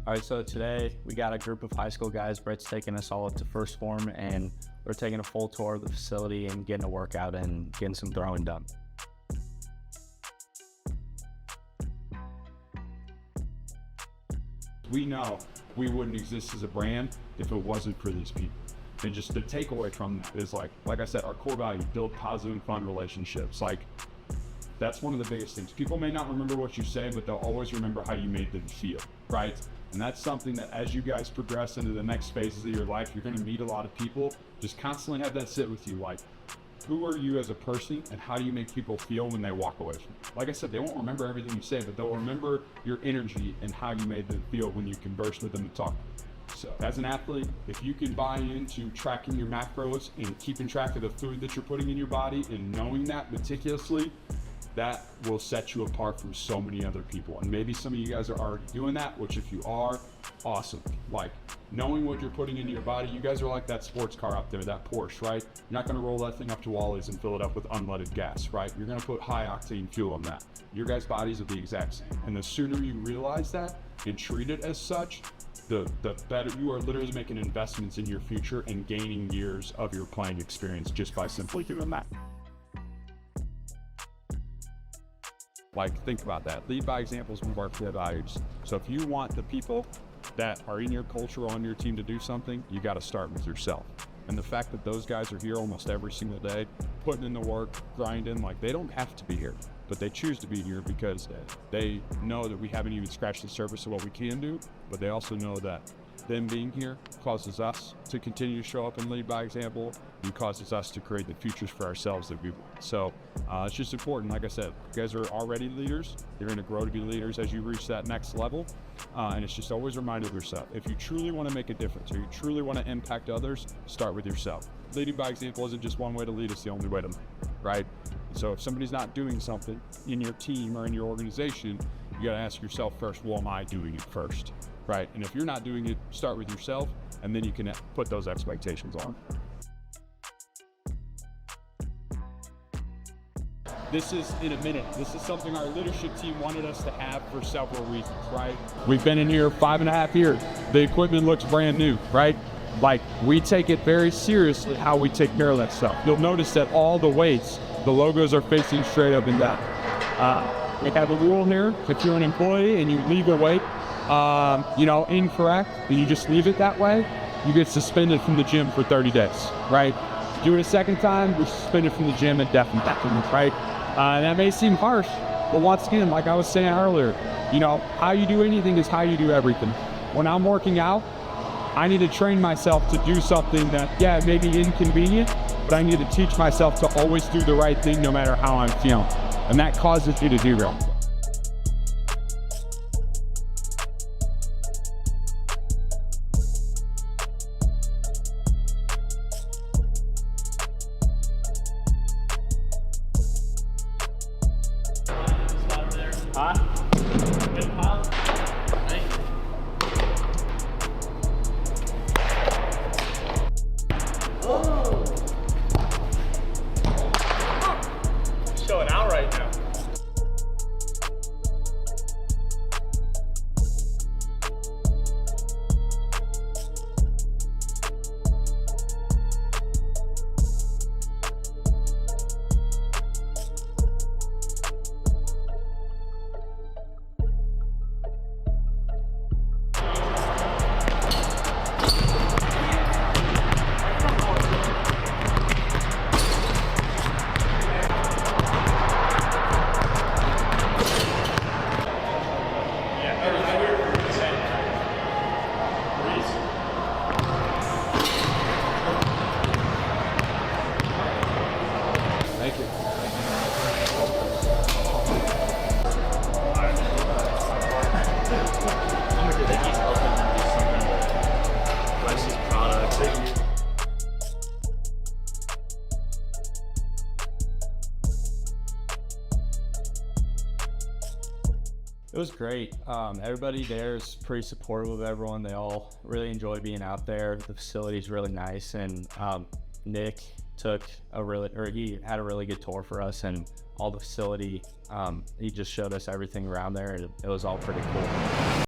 All right, so today we got a group of high school guys. Brett's taking us all up to Phorm, and we're taking a full tour of the facility and getting a workout and getting some throwing done. We know we wouldn't exist as a brand if it wasn't for these people. And just the takeaway from that is like I said, our core value, build positive and fun relationships. That's one of the biggest things. People may not remember what you say, but they'll always remember how you made them feel, right? And that's something that as you guys progress into the next phases of your life, you're gonna meet a lot of people. Just constantly have that sit with you. Like, who are you as a person and how do you make people feel when they walk away from you? Like I said, they won't remember everything you say, but they'll remember your energy and how you made them feel when you converse with them and talk. So as an athlete, if you can buy into tracking your macros and keeping track of the food that you're putting in your body and knowing that meticulously, that will set you apart from so many other people. And maybe some of you guys are already doing that, which if you are, awesome. Like knowing what you're putting into your body, you guys are like that sports car out there, that Porsche, right? You're not gonna roll that thing up to Wally's and fill it up with unleaded gas, right? You're gonna put high octane fuel on that. Your guys' bodies are the exact same. And the sooner you realize that and treat it as such, the better. You are literally making investments in your future and gaining years of your playing experience just by simply doing that. Like, think about that. Lead by example is one of our core values. So if you want the people that are in your culture or on your team to do something, you got to start with yourself. And the fact that those guys are here almost every single day, putting in the work, grinding, like they don't have to be here, but they choose to be here because they know that we haven't even scratched the surface of what we can do, but they also know that them being here causes us to continue to show up and lead by example and causes us to create the futures for ourselves that we want. So it's just important. Like I said, you guys are already leaders. You're going to grow to be leaders as you reach that next level. And it's just always reminded yourself, if you truly want to make a difference or you truly want to impact others, start with yourself. Leading by example isn't just one way to lead, it's the only way to lead, right? So if somebody's not doing something in your team or in your organization, you got to ask yourself first, well, am I doing it first? Right, and if you're not doing it, start with yourself, and then you can put those expectations on. This is in a minute. This is something our leadership team wanted us to have for several reasons, right? We've been in here 5.5 years. The equipment looks brand new, right? Like, we take it very seriously how we take care of that stuff. You'll notice that all the weights, the logos are facing straight up and down. We have a rule here, if you're an employee and you leave a weight, incorrect, and you just leave it that way, you get suspended from the gym for 30 days, right? Do it a second time, you're suspended from the gym indefinitely, right? And that may seem harsh, but once again, like I was saying earlier, how you do anything is how you do everything. When I'm working out, I need to train myself to do something that, yeah, it may be inconvenient, but I need to teach myself to always do the right thing no matter how I'm feeling. And that causes you to derail. Huh? Good pile? Thank you. Oh! Showing out right now. Thank you. I'm gonna do that. He's helping them do something. Flex his products. It was great. Everybody there is pretty supportive of everyone. They all really enjoy being out there. The facility is really nice, and Nick he had a really good tour for us, and all the facility. He just showed us everything around there, and it was all pretty cool.